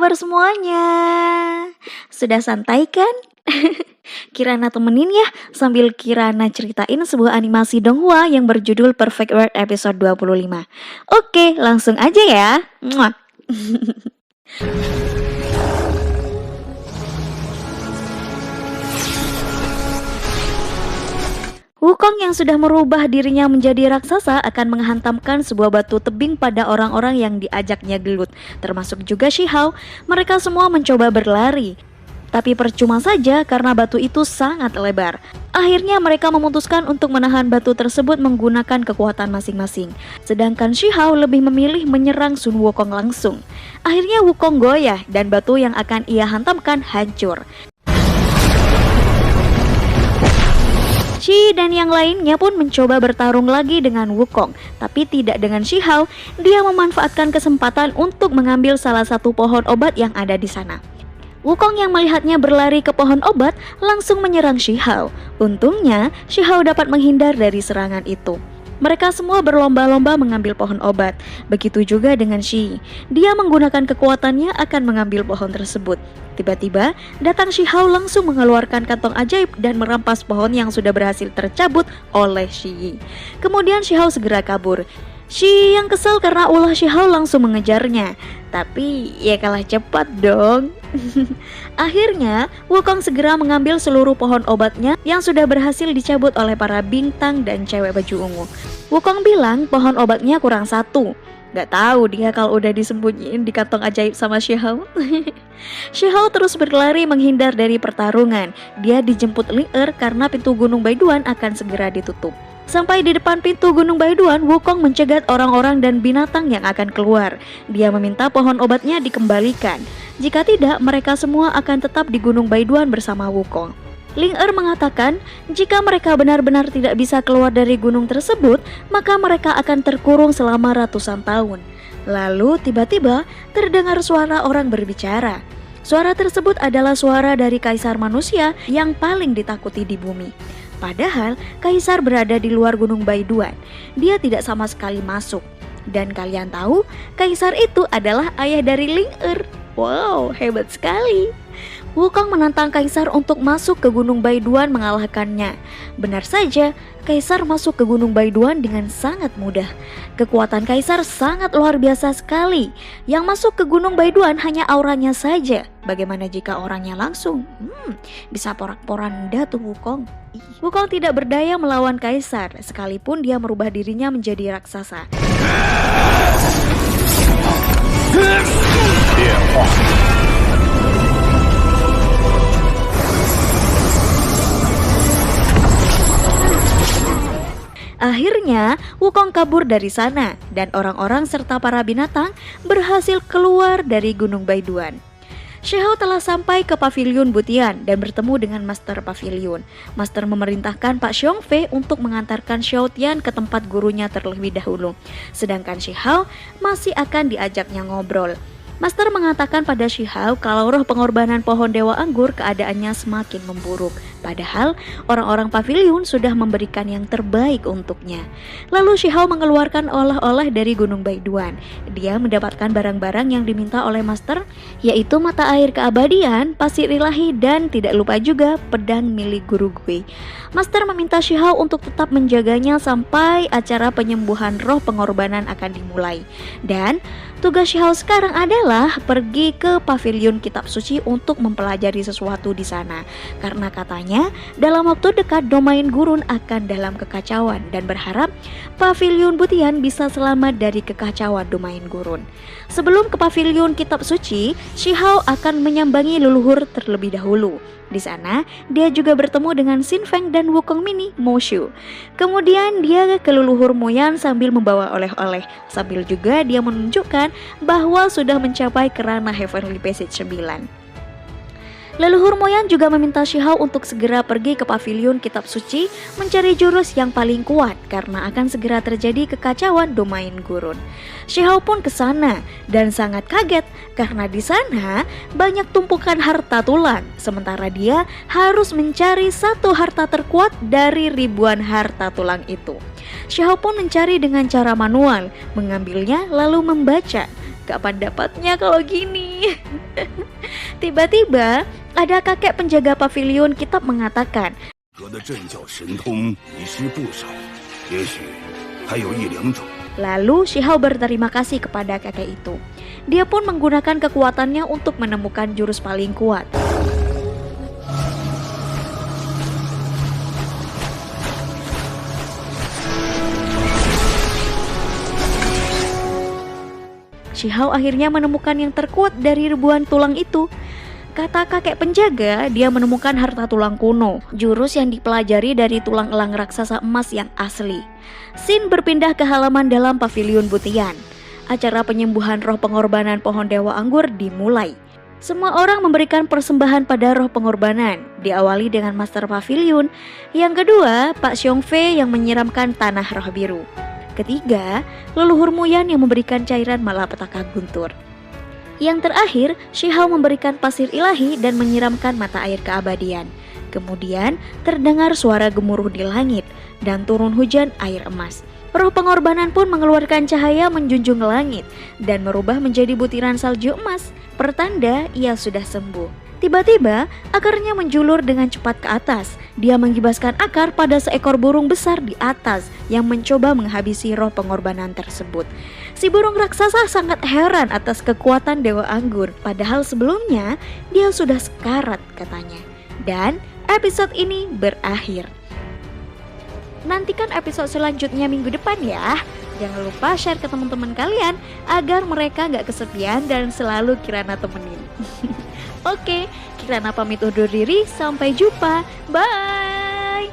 kabar semuanya? Sudah santai kan? Kirana temenin ya sambil Kirana ceritain sebuah animasi Donghua yang berjudul Perfect World episode 25. Oke, langsung aja ya. Muah. Wukong yang sudah merubah dirinya menjadi raksasa akan menghantamkan sebuah batu tebing pada orang-orang yang diajaknya gelut, termasuk juga Shihao. Mereka semua mencoba berlari, tapi percuma saja karena batu itu sangat lebar. Akhirnya mereka memutuskan untuk menahan batu tersebut menggunakan kekuatan masing-masing. Sedangkan Shihao lebih memilih menyerang Sun Wukong langsung. Akhirnya Wukong goyah dan batu yang akan ia hantamkan hancur. Shi dan yang lainnya pun mencoba bertarung lagi dengan Wukong, tapi tidak dengan Shihao. Dia memanfaatkan kesempatan untuk mengambil salah satu pohon obat yang ada di sana. Wukong yang melihatnya berlari ke pohon obat langsung menyerang Shihao. Untungnya, Shihao dapat menghindar dari serangan itu. Mereka semua berlomba-lomba mengambil pohon obat. Begitu juga dengan Shi. Dia menggunakan kekuatannya akan mengambil pohon tersebut. Tiba-tiba, datang Shihao langsung mengeluarkan kantong ajaib dan merampas pohon yang sudah berhasil tercabut oleh Shi. Kemudian Shihao segera kabur. Shi yang kesal karena ulah Shihao langsung mengejarnya. Tapi ya kalah cepat dong. Akhirnya Wukong segera mengambil seluruh pohon obatnya yang sudah berhasil dicabut oleh para bintang dan cewek baju ungu. Wukong bilang pohon obatnya kurang satu. Gak tahu dia kalau udah disembunyiin di kantong ajaib sama Shihao. Shihao terus berlari menghindar dari pertarungan. Dia dijemput Ling karena pintu Gunung Baiduan akan segera ditutup. Sampai di depan pintu Gunung Baiduan, Wukong mencegat orang-orang dan binatang yang akan keluar. Dia meminta pohon obatnya dikembalikan. Jika tidak, mereka semua akan tetap di Gunung Baiduan bersama Wukong. Ling mengatakan, jika mereka benar-benar tidak bisa keluar dari gunung tersebut, maka mereka akan terkurung selama ratusan tahun. Lalu tiba-tiba terdengar suara orang berbicara. Suara tersebut adalah suara dari kaisar manusia yang paling ditakuti di bumi. Padahal kaisar berada di luar Gunung Baiduan. Dia tidak sama sekali masuk. Dan kalian tahu, kaisar itu adalah ayah dari Ling. Wow, hebat sekali. Wukong menantang kaisar untuk masuk ke Gunung Baiduan mengalahkannya. Benar saja, kaisar masuk ke Gunung Baiduan dengan sangat mudah. Kekuatan kaisar sangat luar biasa sekali. Yang masuk ke Gunung Baiduan hanya auranya saja. Bagaimana jika orangnya langsung? Bisa porak-poranda tuh Wukong. Wukong tidak berdaya melawan kaisar, sekalipun dia merubah dirinya menjadi raksasa. Akhirnya, Wukong kabur dari sana dan orang-orang serta para binatang berhasil keluar dari Gunung Baiduan. Shihao telah sampai ke Paviliun Butian dan bertemu dengan Master Paviliun. Master memerintahkan Pak Xiongfei untuk mengantarkan Xiao Tian ke tempat gurunya terlebih dahulu. Sedangkan Shihao masih akan diajaknya ngobrol. Master mengatakan pada Shihao kalau roh pengorbanan pohon dewa anggur keadaannya semakin memburuk. Padahal orang-orang paviliun sudah memberikan yang terbaik untuknya. Lalu Shihao mengeluarkan oleh-oleh dari Gunung Baiduan. Dia mendapatkan barang-barang yang diminta oleh Master, yaitu mata air keabadian, pasir ilahi, dan tidak lupa juga pedang milik guru Gui. Master meminta Shihao untuk tetap menjaganya sampai acara penyembuhan roh pengorbanan akan dimulai. Dan tugas Shihao sekarang adalah pergi ke Paviliun Kitab Suci untuk mempelajari sesuatu di sana. Karena katanya dalam waktu dekat domain gurun akan dalam kekacauan dan berharap Paviliun Butian bisa selamat dari kekacauan domain gurun. Sebelum ke Paviliun Kitab Suci, Shihao akan menyambangi leluhur terlebih dahulu. Di sana, dia juga bertemu dengan Xin Feng dan Wukong Mini Moshu. Kemudian dia ke leluhur Moyan sambil membawa oleh-oleh. Sambil juga dia menunjukkan bahwa sudah mencapai ke ranah Heavenly Passage 9. Leluhur Moyan juga meminta Shihao untuk segera pergi ke Paviliun Kitab Suci mencari jurus yang paling kuat karena akan segera terjadi kekacauan domain gurun. Shihao pun ke sana dan sangat kaget karena di sana banyak tumpukan harta tulang, sementara dia harus mencari satu harta terkuat dari ribuan harta tulang itu. Shihao pun mencari dengan cara manual, mengambilnya lalu membaca. Kapan dapatnya kalau gini? Tiba-tiba ada kakek penjaga pavilion kitab mengatakan, 哥的阵教神通遗失不少，也许还有一两种。 Lalu Shihao berterima kasih kepada kakek itu. Dia pun menggunakan kekuatannya untuk menemukan jurus paling kuat. Shihao akhirnya menemukan yang terkuat dari ribuan tulang itu. Kata kakek penjaga, dia menemukan harta tulang kuno, jurus yang dipelajari dari tulang elang raksasa emas yang asli. Sin berpindah ke halaman dalam pavilion Butian. Acara penyembuhan roh pengorbanan pohon dewa anggur dimulai. Semua orang memberikan persembahan pada roh pengorbanan, diawali dengan Master Pavilion. Yang kedua, Pak Xiongfei yang menyiramkan tanah roh biru. Ketiga, leluhur Muyan yang memberikan cairan malapetaka guntur. Yang terakhir, Shihao memberikan pasir ilahi dan menyiramkan mata air keabadian. Kemudian, terdengar suara gemuruh di langit dan turun hujan air emas. Roh pengorbanan pun mengeluarkan cahaya menjunjung langit dan merubah menjadi butiran salju emas, pertanda ia sudah sembuh. Tiba-tiba, akarnya menjulur dengan cepat ke atas. Dia menggibaskan akar pada seekor burung besar di atas yang mencoba menghabisi roh pengorbanan tersebut. Si burung raksasa sangat heran atas kekuatan Dewa Anggur, padahal sebelumnya dia sudah sekarat katanya. Dan episode ini berakhir. Nantikan episode selanjutnya minggu depan ya. Jangan lupa share ke teman-teman kalian agar mereka gak kesepian dan selalu Kirana temenin. Oke, Kirana pamit undur diri, sampai jumpa. Bye.